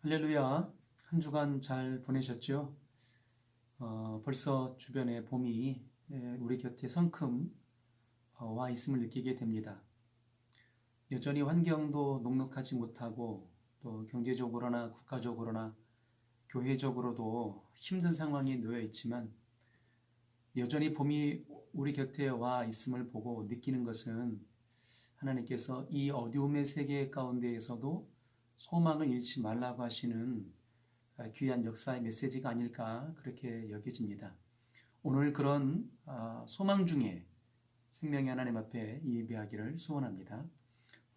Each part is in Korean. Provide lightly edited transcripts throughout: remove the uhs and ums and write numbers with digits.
할렐루야. 한 주간 잘 보내셨죠? 벌써 주변에 봄이 우리 곁에 성큼 와 있음을 느끼게 됩니다. 여전히 환경도 녹록하지 못하고 또 경제적으로나 국가적으로나 교회적으로도 힘든 상황이 놓여 있지만 여전히 봄이 우리 곁에 와 있음을 보고 느끼는 것은 하나님께서 이 어두움의 세계 가운데에서도 소망을 잃지 말라고 하시는 귀한 역사의 메시지가 아닐까 그렇게 여겨집니다. 오늘 그런 소망 중에 생명의 하나님 앞에 예배하기를 소원합니다.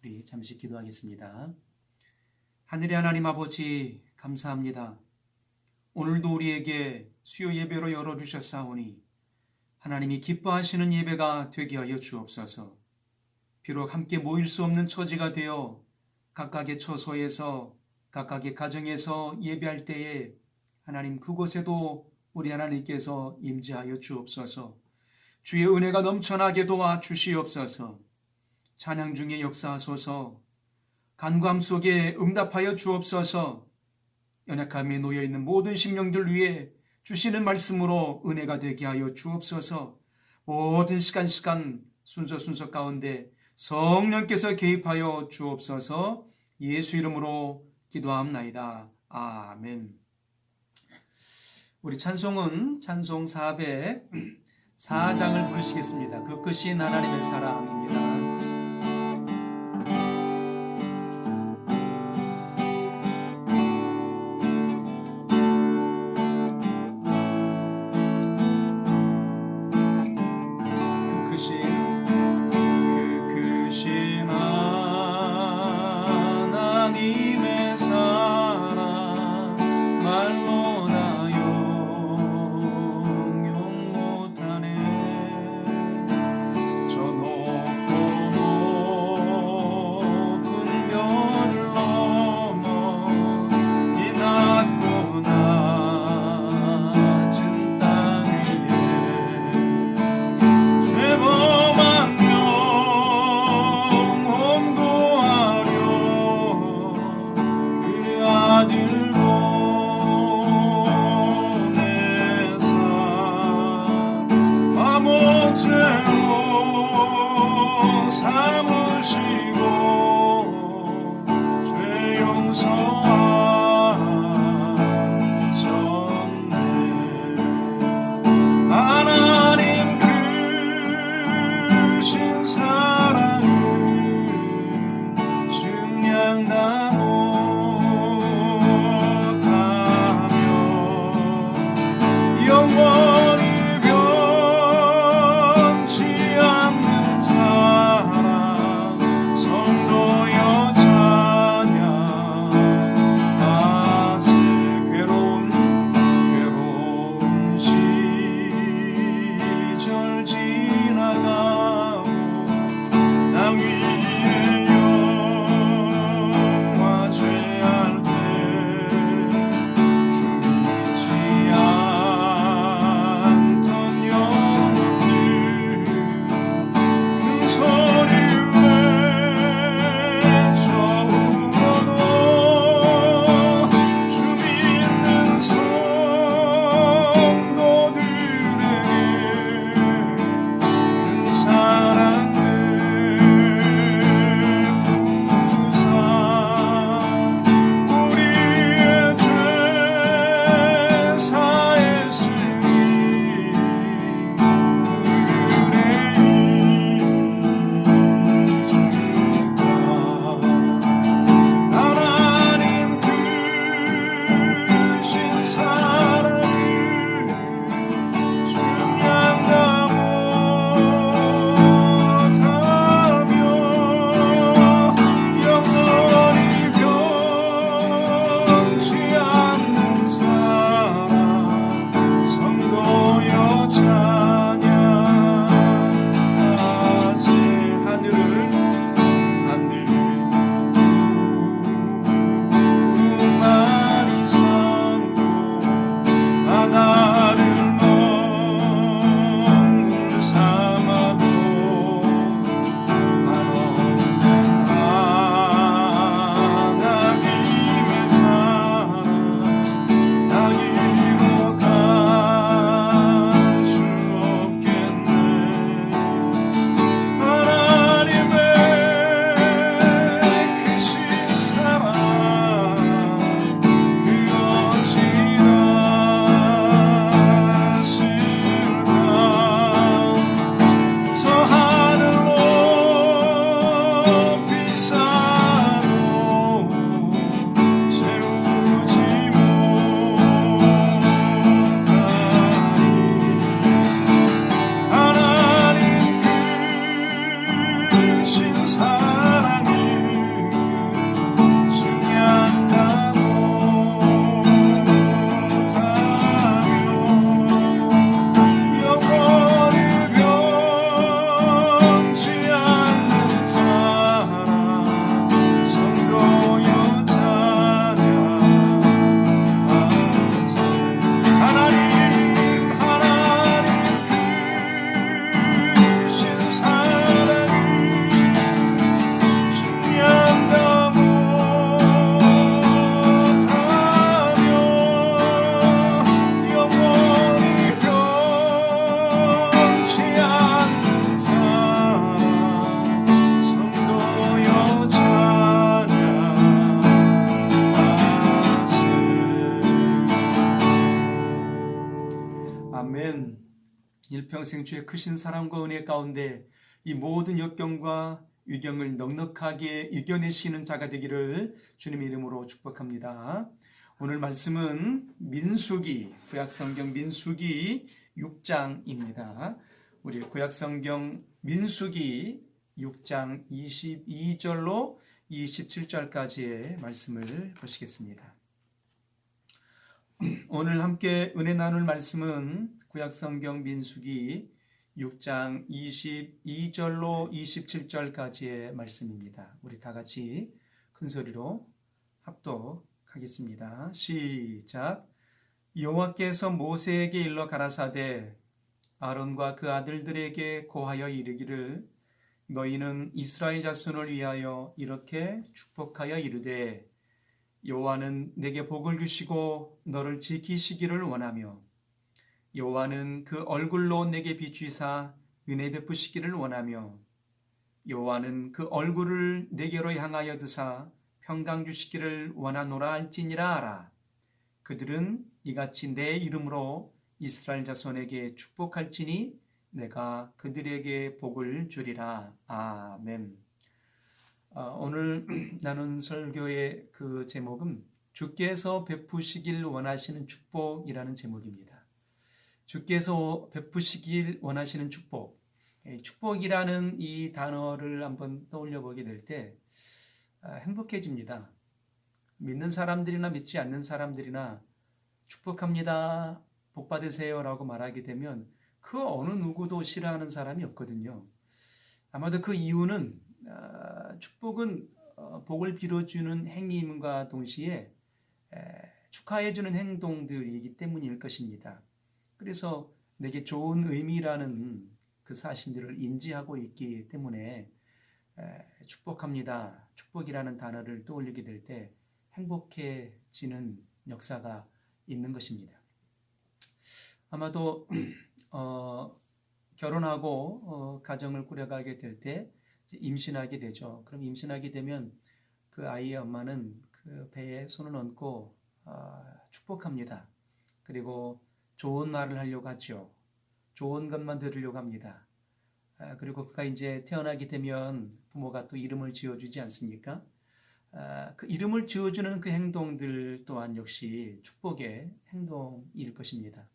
우리 잠시 기도하겠습니다. 하늘의 하나님 아버지 감사합니다. 오늘도 우리에게 수요 예배로 열어주셨사오니 하나님이 기뻐하시는 예배가 되게 하여 주옵소서. 비록 함께 모일 수 없는 처지가 되어 각각의 처소에서 각각의 가정에서 예배할 때에 하나님 그곳에도 우리 하나님께서 임재하여 주옵소서. 주의 은혜가 넘쳐나게 도와 주시옵소서. 찬양 중에 역사하소서. 간구함 속에 응답하여 주옵소서. 연약함에 놓여있는 모든 심령들 위해 주시는 말씀으로 은혜가 되게 하여 주옵소서. 모든 시간 순서 가운데 성령께서 개입하여 주옵소서. 예수 이름으로 기도합나이다. 아멘. 우리 찬송은 찬송 404장을 부르시겠습니다. 그 끝인 하나님의 사랑입니다. 일평생 주의 크신 사랑과 은혜 가운데 이 모든 역경과 위경을 넉넉하게 이겨내시는 자가 되기를 주님의 이름으로 축복합니다. 오늘 말씀은 민수기, 구약성경 민수기 6장입니다. 우리 구약성경 민수기 6장 22절로 27절까지의 말씀을 보시겠습니다. 오늘 함께 은혜 나눌 말씀은 구약성경 민수기 6장 22절로 27절까지의 말씀입니다. 우리 다 같이 큰 소리로 합독하겠습니다. 시작. 여호와께서 모세에게 일러 가라사대 아론과 그 아들들에게 고하여 이르기를 너희는 이스라엘 자손을 위하여 이렇게 축복하여 이르되 여호와는 내게 복을 주시고 너를 지키시기를 원하며 여호와는 그 얼굴로 내게 비추사 은혜 베푸시기를 원하며 여호와는 그 얼굴을 내게로 향하여 드사 평강 주시기를 원하노라 할지니라 하라. 그들은 이같이 내 이름으로 이스라엘 자손에게 축복할지니 내가 그들에게 복을 주리라. 아멘. 오늘 나눈 설교의 그 제목은 주께서 베푸시길 원하시는 축복이라는 제목입니다. 주께서 베푸시길 원하시는 축복. 축복이라는 이 단어를 한번 떠올려 보게 될 때 행복해집니다. 믿는 사람들이나 믿지 않는 사람들이나 축복합니다, 복 받으세요 라고 말하게 되면 그 어느 누구도 싫어하는 사람이 없거든요. 아마도 그 이유는 축복은 복을 빌어주는 행위임과 동시에 축하해주는 행동들이기 때문일 것입니다. 그래서 내게 좋은 의미라는 그 사실들을 인지하고 있기 때문에 축복합니다, 축복이라는 단어를 떠올리게 될 때 행복해지는 역사가 있는 것입니다. 아마도 결혼하고 가정을 꾸려가게 될 때 임신하게 되죠. 그럼 임신하게 되면 그 아이의 엄마는 그 배에 손을 얹고 축복합니다. 그리고 좋은 말을 하려고 하죠. 좋은 것만 들으려고 합니다. 그리고 그가 이제 태어나게 되면 부모가 또 이름을 지어주지 않습니까? 그 이름을 지어주는 그 행동들 또한 역시 축복의 행동일 것입니다.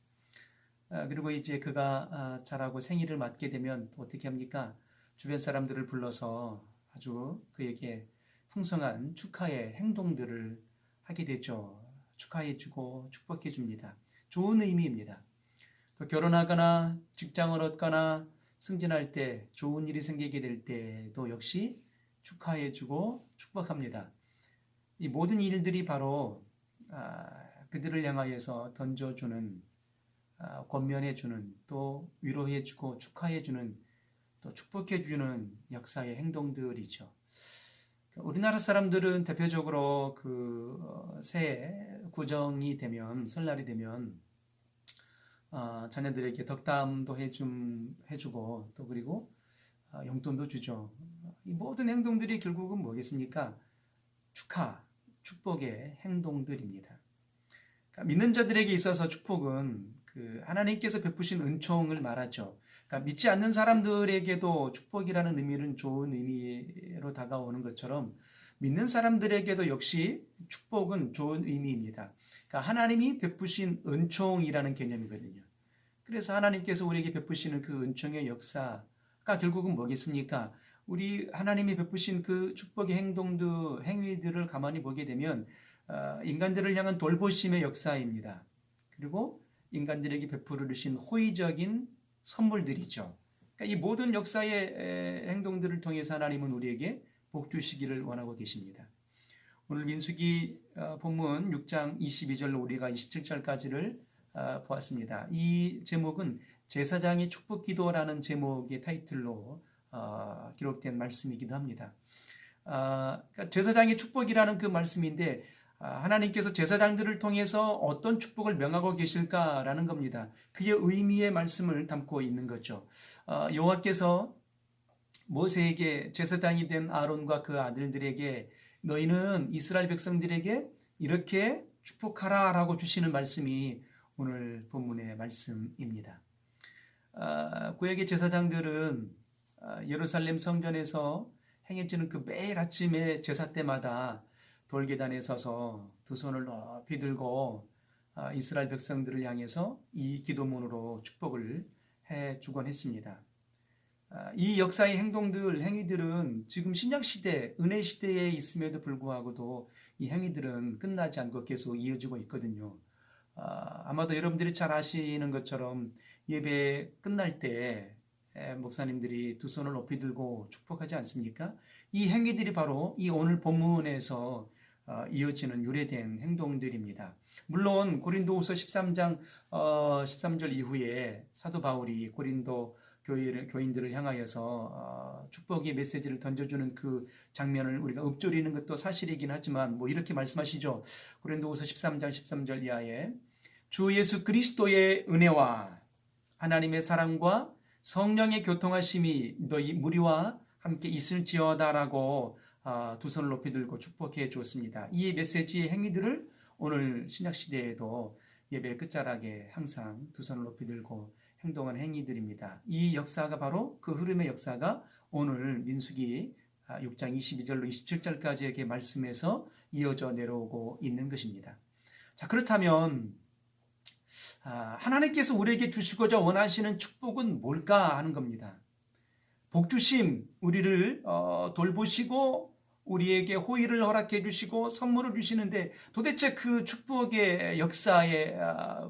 그리고 이제 그가 자라고 생일을 맞게 되면 어떻게 합니까? 주변 사람들을 불러서 아주 그에게 풍성한 축하의 행동들을 하게 되죠. 축하해주고 축복해줍니다. 좋은 의미입니다. 또 결혼하거나 직장을 얻거나 승진할 때 좋은 일이 생기게 될 때도 역시 축하해주고 축복합니다. 이 모든 일들이 바로 그들을 향하여서 던져주는, 권면해주는, 또 위로해주고 축하해주는, 또 축복해주는 역사의 행동들이죠. 우리나라 사람들은 대표적으로 그 새해 구정이 되면, 설날이 되면 자녀들에게 덕담도 해주고 또 그리고 용돈도 주죠. 이 모든 행동들이 결국은 뭐겠습니까? 축하, 축복의 행동들입니다. 그러니까 믿는 자들에게 있어서 축복은 그 하나님께서 베푸신 은총을 말하죠. 그러니까 믿지 않는 사람들에게도 축복이라는 의미는 좋은 의미로 다가오는 것처럼 믿는 사람들에게도 역시 축복은 좋은 의미입니다. 그러니까 하나님이 베푸신 은총이라는 개념이거든요. 그래서 하나님께서 우리에게 베푸시는 그 은총의 역사가 결국은 뭐겠습니까? 우리 하나님이 베푸신 그 축복의 행위들을 가만히 보게 되면 인간들을 향한 돌보심의 역사입니다. 그리고 인간들에게 베풀으신 호의적인 선물들이죠. 그러니까 이 모든 역사의 행동들을 통해서 하나님은 우리에게 복 주시기를 원하고 계십니다. 오늘 민수기 본문 6장 22절로 우리가 27절까지를 보았습니다. 이 제목은 제사장의 축복기도라는 제목의 타이틀로 기록된 말씀이기도 합니다. 그러니까 제사장의 축복이라는 그 말씀인데 하나님께서 제사장들을 통해서 어떤 축복을 명하고 계실까라는 겁니다. 그의 의미의 말씀을 담고 있는 거죠. 여호와께서 모세에게 제사장이 된 아론과 그 아들들에게 너희는 이스라엘 백성들에게 이렇게 축복하라 라고 주시는 말씀이 오늘 본문의 말씀입니다. 구약의 제사장들은 예루살렘 성전에서 행해지는 그 매일 아침에 제사 때마다 돌계단에 서서 두 손을 높이 들고 이스라엘 백성들을 향해서 이 기도문으로 축복을 해 주곤 했습니다. 이 역사의 행동들, 행위들은 지금 신약시대, 은혜시대에 있음에도 불구하고도 이 행위들은 끝나지 않고 계속 이어지고 있거든요. 아마도 여러분들이 잘 아시는 것처럼 예배 끝날 때 목사님들이 두 손을 높이 들고 축복하지 않습니까? 이 행위들이 바로 이 오늘 본문에서 이어지는 유래된 행동들입니다. 물론 고린도후서 13장 13절 이후에 사도 바울이 고린도 교인들을 향하여서 축복의 메시지를 던져주는 그 장면을 우리가 읊조리는 것도 사실이긴 하지만 뭐 이렇게 말씀하시죠. 고린도후서 13장 13절 이하에 주 예수 그리스도의 은혜와 하나님의 사랑과 성령의 교통하심이 너희 무리와 함께 있을지어다라고 두 손을 높이 들고 축복해 주었습니다. 이 메시지의 행위들을 오늘 신약시대에도 예배 끝자락에 항상 두 손을 높이 들고 행동하는 행위들입니다. 이 역사가 바로 그 흐름의 역사가 오늘 민수기 6장 22절로 27절까지의 말씀에서 이어져 내려오고 있는 것입니다. 자, 그렇다면 하나님께서 우리에게 주시고자 원하시는 축복은 뭘까 하는 겁니다. 복주심, 우리를 돌보시고 우리에게 호의를 허락해 주시고 선물을 주시는데 도대체 그 축복의 역사의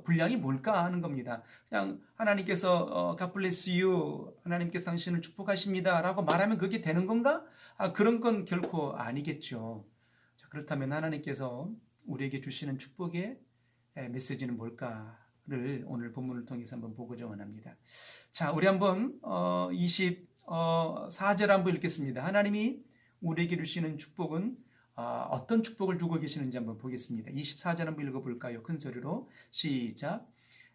분량이 뭘까 하는 겁니다. 그냥 하나님께서 God bless you, 하나님께서 당신을 축복하십니다 라고 말하면 그게 되는 건가? 그런 건 결코 아니겠죠. 자, 그렇다면 하나님께서 우리에게 주시는 축복의 메시지는 뭘까를 오늘 본문을 통해서 한번 보고자 원합니다. 자, 우리 한번 24절 한번 읽겠습니다. 하나님이 우리에게 주시는 축복은 어떤 축복을 주고 계시는지 한번 보겠습니다. 24절 한번 읽어볼까요? 큰 소리로 시작.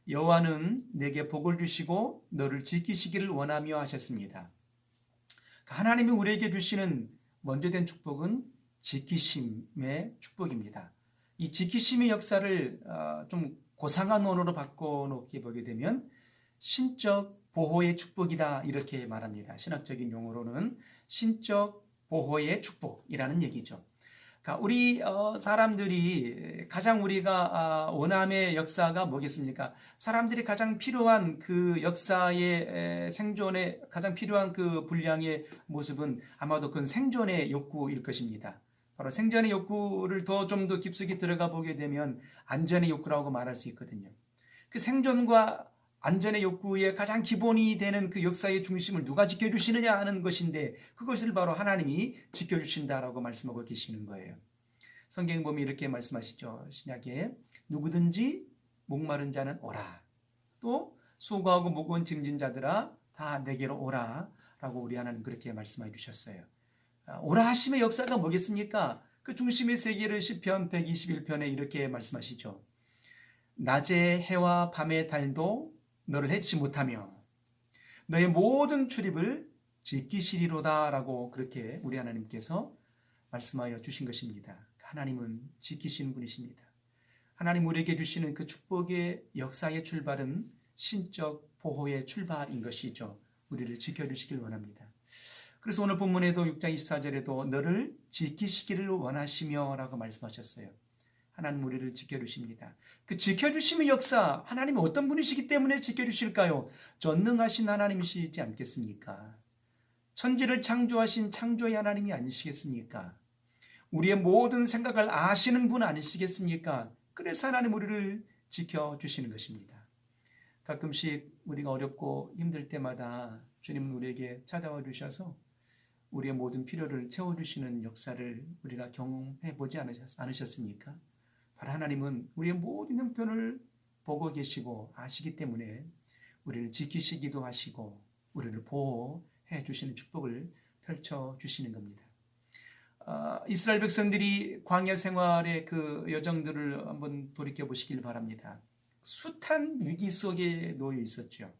여호와는 내게 복을 주시고 너를 지키시기를 원하며 하셨습니다. 하나님이 우리에게 주시는 먼저 된 축복은 지키심의 축복입니다. 이 지키심의 역사를 좀 고상한 언어로 바꿔놓게 보게 되면 신적 보호의 축복이다 이렇게 말합니다. 신학적인 용어로는 신적 보호의 축복이라는 얘기죠. 그러니까 우리 사람들이 가장 우리가 원함의 역사가 뭐겠습니까? 사람들이 가장 필요한 그 역사의 생존에 가장 필요한 그 분량의 모습은 아마도 그건 생존의 욕구일 것입니다. 바로 생존의 욕구를 좀 더 깊숙이 들어가 보게 되면 안전의 욕구라고 말할 수 있거든요. 그 생존과 안전의 욕구의 가장 기본이 되는 그 역사의 중심을 누가 지켜주시느냐 하는 것인데 그것을 바로 하나님이 지켜주신다라고 말씀하고 계시는 거예요. 성경 보면 이렇게 말씀하시죠. 신약에 누구든지 목마른 자는 오라. 또 수고하고 무거운 짐진 자들아 다 내게로 오라 라고 우리 하나님 그렇게 말씀해 주셨어요. 오라 하심의 역사가 뭐겠습니까? 그 중심의 세계를 시편 121편에 이렇게 말씀하시죠. 낮의 해와 밤의 달도 너를 해치 못하며 너의 모든 출입을 지키시리로다 라고 그렇게 우리 하나님께서 말씀하여 주신 것입니다. 하나님은 지키시는 분이십니다. 하나님 우리에게 주시는 그 축복의 역사의 출발은 신적 보호의 출발인 것이죠. 우리를 지켜주시길 원합니다. 그래서 오늘 본문에도 6장 24절에도 너를 지키시기를 원하시며 라고 말씀하셨어요. 하나님 우리를 지켜주십니다. 그 지켜주심의 역사, 하나님은 어떤 분이시기 때문에 지켜주실까요? 전능하신 하나님이시지 않겠습니까? 천지를 창조하신 창조의 하나님이 아니시겠습니까? 우리의 모든 생각을 아시는 분 아니시겠습니까? 그래서 하나님 우리를 지켜주시는 것입니다. 가끔씩 우리가 어렵고 힘들 때마다 주님은 우리에게 찾아와 주셔서 우리의 모든 필요를 채워주시는 역사를 우리가 경험해 보지 않으셨습니까? 바로 하나님은 우리의 모든 형편을 보고 계시고 아시기 때문에 우리를 지키시기도 하시고 우리를 보호해 주시는 축복을 펼쳐 주시는 겁니다. 이스라엘 백성들이 광야 생활의 그 여정들을 한번 돌이켜 보시길 바랍니다. 숱한 위기 속에 놓여 있었죠.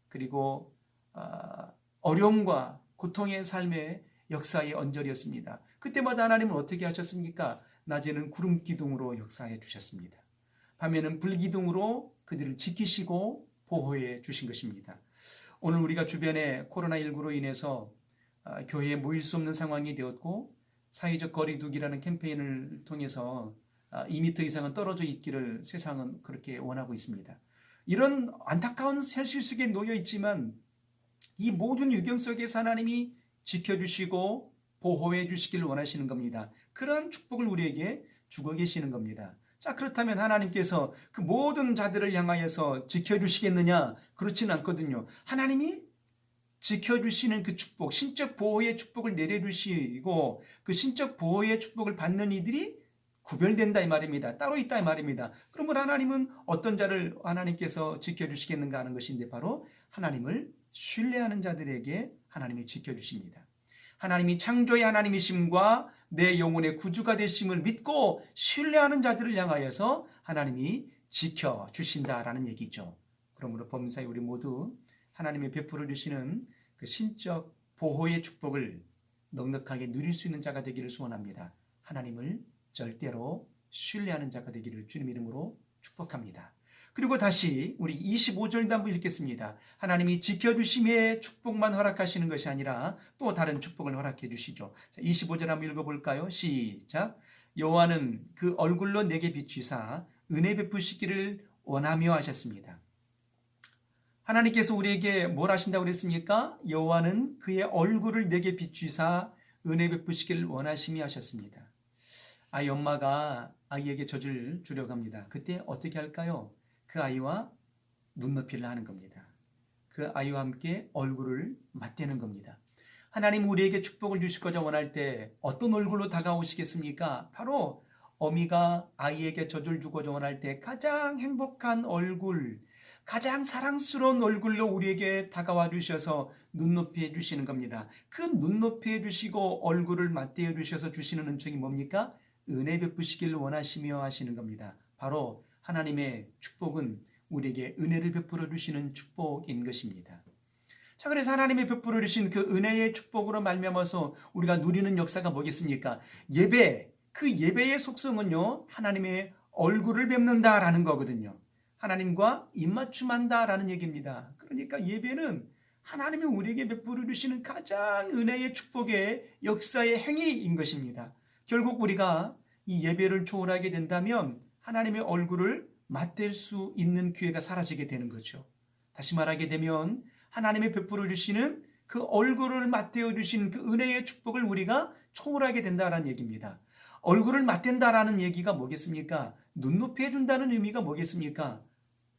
그리고 어려움과 고통의 삶의 역사의 언저리였습니다. 그때마다 하나님은 어떻게 하셨습니까? 낮에는 구름 기둥으로 역사해 주셨습니다. 밤에는 불 기둥으로 그들을 지키시고 보호해 주신 것입니다. 오늘 우리가 주변에 코로나19로 인해서 교회에 모일 수 없는 상황이 되었고 사회적 거리두기라는 캠페인을 통해서 2미터 이상은 떨어져 있기를 세상은 그렇게 원하고 있습니다. 이런 안타까운 현실 속에 놓여 있지만 이 모든 유경 속에서 하나님이 지켜주시고 보호해 주시기를 원하시는 겁니다. 그런 축복을 우리에게 주고 계시는 겁니다. 자, 그렇다면 하나님께서 그 모든 자들을 향하여서 지켜주시겠느냐? 그렇지는 않거든요. 하나님이 지켜주시는 그 축복, 신적 보호의 축복을 내려주시고 그 신적 보호의 축복을 받는 이들이 구별된다 이 말입니다. 따로 있다 이 말입니다. 그러면 하나님은 어떤 자를 하나님께서 지켜주시겠는가 하는 것인데 바로 하나님을 신뢰하는 자들에게 하나님이 지켜주십니다. 하나님이 창조의 하나님이심과 내 영혼의 구주가 되심을 믿고 신뢰하는 자들을 향하여서 하나님이 지켜주신다라는 얘기죠. 그러므로 범사에 우리 모두 하나님이 베풀어 주시는 그 신적 보호의 축복을 넉넉하게 누릴 수 있는 자가 되기를 소원합니다. 하나님을 절대로 신뢰하는 자가 되기를 주님 이름으로 축복합니다. 그리고 다시 우리 25절도 한번 읽겠습니다. 하나님이 지켜주심의 축복만 허락하시는 것이 아니라 또 다른 축복을 허락해 주시죠. 25절 한번 읽어볼까요? 시작. 여호와는 그 얼굴로 내게 비추사 은혜 베푸시기를 원하며 하셨습니다. 하나님께서 우리에게 뭘 하신다고 그랬습니까? 여호와는 그의 얼굴을 내게 비추사 은혜 베푸시기를 원하시며 하셨습니다. 아이 엄마가 아이에게 젖을 주려고 합니다. 그때 어떻게 할까요? 그 아이와 눈높이를 하는 겁니다. 그 아이와 함께 얼굴을 맞대는 겁니다. 하나님 우리에게 축복을 주시고자 원할 때 어떤 얼굴로 다가오시겠습니까? 바로 어미가 아이에게 젖을 주고자 원할 때 가장 행복한 얼굴, 가장 사랑스러운 얼굴로 우리에게 다가와 주셔서 눈높이 해주시는 겁니다. 그 눈높이 해주시고 얼굴을 맞대어 주셔서 주시는 은총이 뭡니까? 은혜 베푸시기를 원하시며 하시는 겁니다. 바로 하나님의 축복은 우리에게 은혜를 베풀어 주시는 축복인 것입니다. 자, 그래서 하나님이 베풀어 주신 그 은혜의 축복으로 말미암아서 우리가 누리는 역사가 뭐겠습니까? 예배, 그 예배의 속성은요, 하나님의 얼굴을 뵙는다라는 거거든요. 하나님과 입맞춤한다라는 얘기입니다. 그러니까 예배는 하나님이 우리에게 베풀어 주시는 가장 은혜의 축복의 역사의 행위인 것입니다. 결국 우리가 이 예배를 초월하게 된다면 하나님의 얼굴을 맞댈 수 있는 기회가 사라지게 되는 거죠. 다시 말하게 되면 하나님의 베풀어 주시는 그 얼굴을 맞대어 주신 그 은혜의 축복을 우리가 초월하게 된다라는 얘기입니다. 얼굴을 맞댄다라는 얘기가 뭐겠습니까? 눈높이 해준다는 의미가 뭐겠습니까?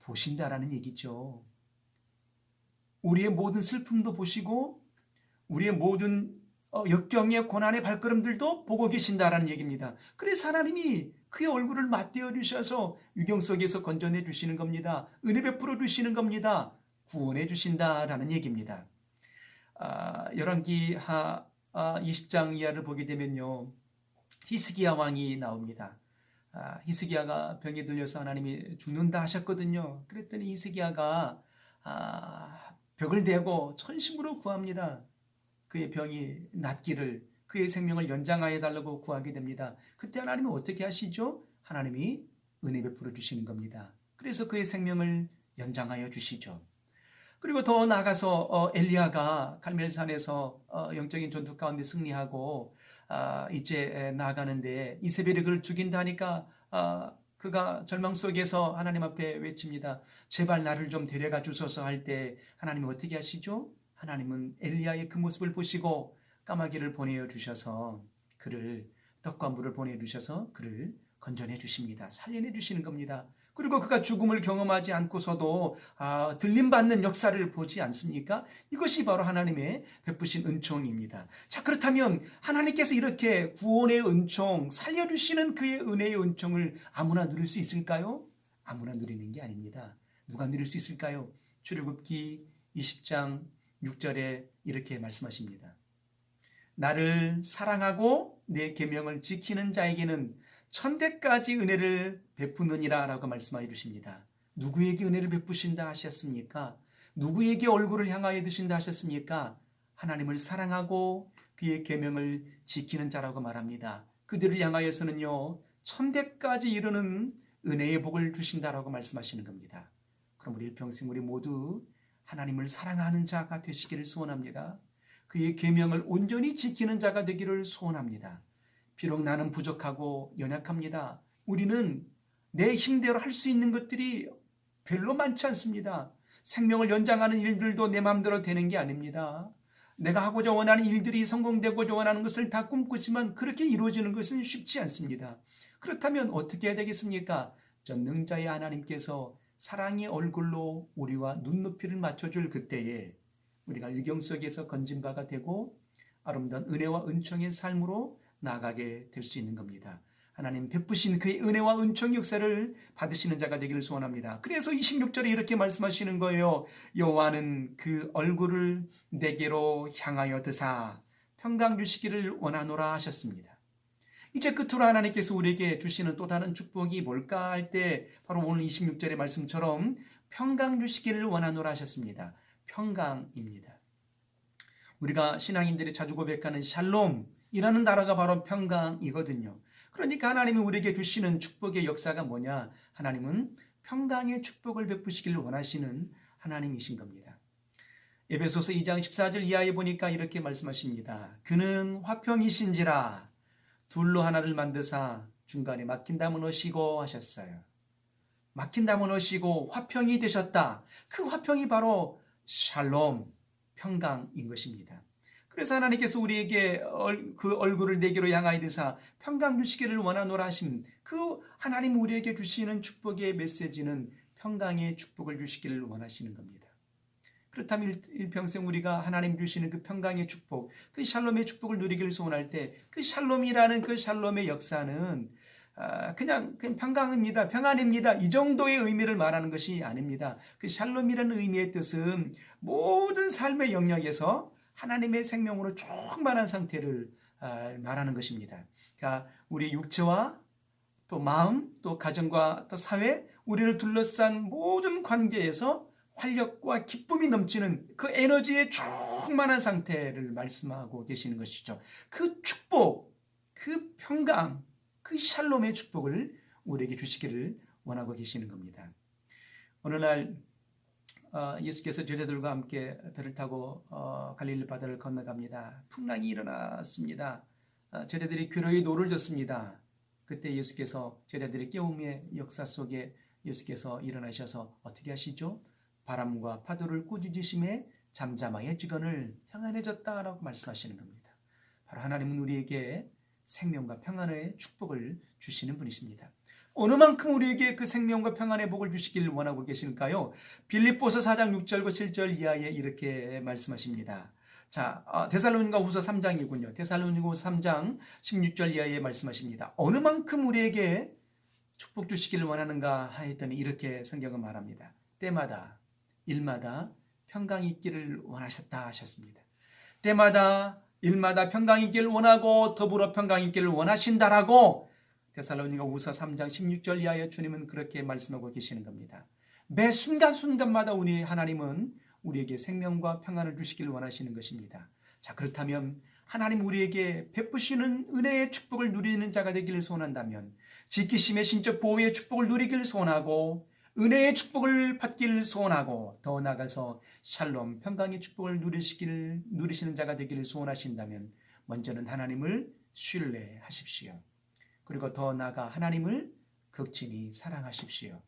보신다라는 얘기죠. 우리의 모든 슬픔도 보시고 우리의 모든 역경의 고난의 발걸음들도 보고 계신다라는 얘기입니다. 그래서 하나님이 그의 얼굴을 맞대어 주셔서 유경 속에서 건져내 주시는 겁니다. 은혜 베풀어 주시는 겁니다. 구원해 주신다라는 얘기입니다. 열왕기 20장 이하를 보게 되면요, 히스기야 왕이 나옵니다. 히스기야가 병에 들려서 하나님이 죽는다 하셨거든요. 그랬더니 히스기야가 벽을 대고 천심으로 구합니다. 그의 병이 낫기를, 그의 생명을 연장하여 달라고 구하게 됩니다. 그때 하나님은 어떻게 하시죠? 하나님이 은혜 베풀어 주시는 겁니다. 그래서 그의 생명을 연장하여 주시죠. 그리고 더 나아가서 엘리야가 갈멜산에서 영적인 전투 가운데 승리하고 이제 나아가는데 이세벨이 그를 죽인다 하니까 그가 절망 속에서 하나님 앞에 외칩니다. 제발 나를 좀 데려가 주소서 할 때 하나님은 어떻게 하시죠? 하나님은 엘리야의 그 모습을 보시고 까마귀를 보내어 주셔서 그를, 떡과 물을 보내어 주셔서 그를 건져내 주십니다. 살려내 주시는 겁니다. 그리고 그가 죽음을 경험하지 않고서도 들림받는 역사를 보지 않습니까? 이것이 바로 하나님의 베푸신 은총입니다. 자, 그렇다면 하나님께서 이렇게 구원의 은총, 살려주시는 그의 은혜의 은총을 아무나 누릴 수 있을까요? 아무나 누리는 게 아닙니다. 누가 누릴 수 있을까요? 출애굽기 20장 6절에 이렇게 말씀하십니다. 나를 사랑하고 내 계명을 지키는 자에게는 천대까지 은혜를 베푸느니라 라고 말씀하여 주십니다. 누구에게 은혜를 베푸신다 하셨습니까? 누구에게 얼굴을 향하여 드신다 하셨습니까? 하나님을 사랑하고 그의 계명을 지키는 자라고 말합니다. 그들을 향하여서는요, 천대까지 이르는 은혜의 복을 주신다라고 말씀하시는 겁니다. 그럼 우리 일평생 우리 모두 하나님을 사랑하는 자가 되시기를 소원합니다. 그의 계명을 온전히 지키는 자가 되기를 소원합니다. 비록 나는 부족하고 연약합니다. 우리는 내 힘대로 할 수 있는 것들이 별로 많지 않습니다. 생명을 연장하는 일들도 내 마음대로 되는 게 아닙니다. 내가 하고자 원하는 일들이 성공되고자 원하는 것을 다 꿈꾸지만 그렇게 이루어지는 것은 쉽지 않습니다. 그렇다면 어떻게 해야 되겠습니까? 전능자의 하나님께서 사랑의 얼굴로 우리와 눈높이를 맞춰줄 그때에 우리가 의경 속에서 건진 바가 되고 아름다운 은혜와 은총의 삶으로 나아가게 될 수 있는 겁니다. 하나님 베푸신 그의 은혜와 은총 역사를 받으시는 자가 되기를 소원합니다. 그래서 26절에 이렇게 말씀하시는 거예요. 여호와는 그 얼굴을 내게로 향하여 드사 평강 주시기를 원하노라 하셨습니다. 이제 끝으로 하나님께서 우리에게 주시는 또 다른 축복이 뭘까 할 때 바로 오늘 26절의 말씀처럼 평강 주시기를 원하노라 하셨습니다. 평강입니다. 우리가 신앙인들이 자주 고백하는 샬롬이라는 단어가 바로 평강이거든요. 그러니까 하나님이 우리에게 주시는 축복의 역사가 뭐냐? 하나님은 평강의 축복을 베푸시기를 원하시는 하나님이신 겁니다. 에베소서 2장 14절 이하에 보니까 이렇게 말씀하십니다. 그는 화평이신지라 둘로 하나를 만드사 중간에 막힌 담은 어시고 하셨어요. 막힌 담은 어시고 화평이 되셨다. 그 화평이 바로 샬롬, 평강인 것입니다. 그래서 하나님께서 우리에게 그 얼굴을 내게로 향하여 드사 평강 주시기를 원하노라 하신 그 하나님 우리에게 주시는 축복의 메시지는 평강의 축복을 주시기를 원하시는 겁니다. 그렇다면 일평생 우리가 하나님 주시는 그 평강의 축복, 그 샬롬의 축복을 누리기를 소원할 때 그 샬롬이라는 그 샬롬의 역사는 그냥 평강입니다. 평안입니다. 이 정도의 의미를 말하는 것이 아닙니다. 그 샬롬이라는 의미의 뜻은 모든 삶의 영역에서 하나님의 생명으로 충만한 상태를 말하는 것입니다. 그러니까 우리 육체와 또 마음, 또 가정과 또 사회, 우리를 둘러싼 모든 관계에서 활력과 기쁨이 넘치는 그 에너지의 충만한 상태를 말씀하고 계시는 것이죠. 그 축복, 그 평강, 그 샬롬의 축복을 우리에게 주시기를 원하고 계시는 겁니다. 어느 날 예수께서 제자들과 함께 배를 타고 갈릴리 바다를 건너갑니다. 풍랑이 일어났습니다. 제자들이 괴로이 노를 졌습니다. 그때 예수께서 제자들의 깨움의 역사 속에 예수께서 일어나셔서 어떻게 하시죠? 바람과 파도를 꾸짖으심에 잠잠하여 직언을 평안해졌다라고 말씀하시는 겁니다. 바로 하나님은 우리에게 생명과 평안의 축복을 주시는 분이십니다. 어느 만큼 우리에게 그 생명과 평안의 복을 주시기를 원하고 계실까요? 빌립보서 4장 6절과 7절 이하에 이렇게 말씀하십니다. 자, 데살로니가 후서 3장이군요. 데살로니가 후서 3장 16절 이하에 말씀하십니다. 어느 만큼 우리에게 축복 주시기를 원하는가 하였더니 이렇게 성경은 말합니다. 때마다 일마다 평강이 있기를 원하셨다 하셨습니다. 때마다 일마다 평강이 있기를 원하고 더불어 평강이 있기를 원하신다라고 데살로니가 후서 3장 16절 이하에 주님은 그렇게 말씀하고 계시는 겁니다. 매 순간순간마다 우리 하나님은 우리에게 생명과 평안을 주시기를 원하시는 것입니다. 자, 그렇다면 하나님 우리에게 베푸시는 은혜의 축복을 누리는 자가 되기를 소원한다면 지키심의 신적 보호의 축복을 누리기를 소원하고 은혜의 축복을 받기를 소원하고 더 나아가서 샬롬 평강의 축복을 누리시는 자가 되기를 소원하신다면 먼저는 하나님을 신뢰하십시오. 그리고 더 나아가 하나님을 극진히 사랑하십시오.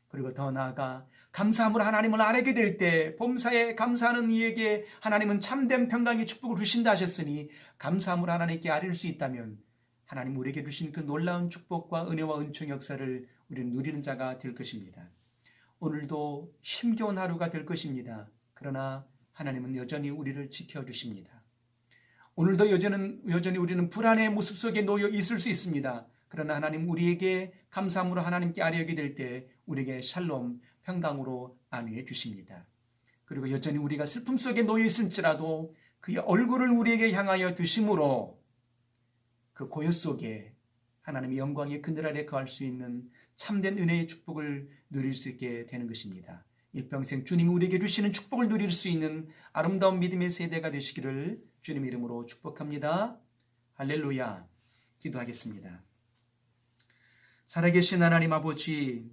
그리고 더 나아가 감사함으로 하나님을 알게 될 때 범사에 감사하는 이에게 하나님은 참된 평강의 축복을 주신다 하셨으니 감사함으로 하나님께 아뢰를 수 있다면 하나님 우리에게 주신 그 놀라운 축복과 은혜와 은총 역사를 우리는 누리는 자가 될 것입니다. 오늘도 힘겨운 하루가 될 것입니다. 그러나 하나님은 여전히 우리를 지켜주십니다. 오늘도 여전히 우리는 불안의 모습 속에 놓여 있을 수 있습니다. 그러나 하나님 우리에게 감사함으로 하나님께 아뢰게 될 때 우리에게 샬롬 평강으로 안위해 주십니다. 그리고 여전히 우리가 슬픔 속에 놓여 있을지라도 그의 얼굴을 우리에게 향하여 드심으로 그 고요 속에 하나님의 영광의 그늘 아래 거할 수 있는 참된 은혜의 축복을 누릴 수 있게 되는 것입니다. 일평생 주님이 우리에게 주시는 축복을 누릴 수 있는 아름다운 믿음의 세대가 되시기를 주님 이름으로 축복합니다. 할렐루야. 기도하겠습니다. 살아계신 하나님 아버지,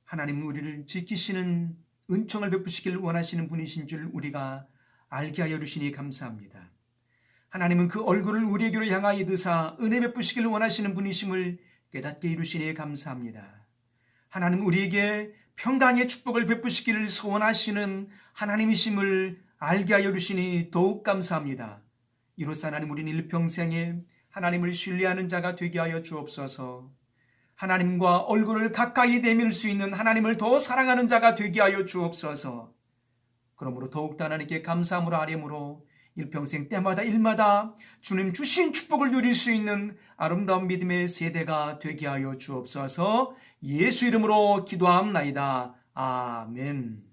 하나님은 우리를 지키시는 은총을 베푸시길 원하시는 분이신 줄 우리가 알게 하여 주시니 감사합니다. 하나님은 그 얼굴을 우리에게로 향하여 드사 은혜 베푸시길 원하시는 분이심을 깨닫게 이루시니 감사합니다. 하나님 우리에게 평강의 축복을 베푸시기를 소원하시는 하나님이심을 알게 하여 주시니 더욱 감사합니다. 이로써 하나님 우리는 일평생에 하나님을 신뢰하는 자가 되게 하여 주옵소서. 하나님과 얼굴을 가까이 내밀 수 있는 하나님을 더 사랑하는 자가 되게 하여 주옵소서. 그러므로 더욱더 하나님께 감사함으로 아뢰므로 일평생 때마다 일마다 주님 주신 축복을 누릴 수 있는 아름다운 믿음의 세대가 되게 하여 주옵소서. 예수 이름으로 기도합나이다. 아멘.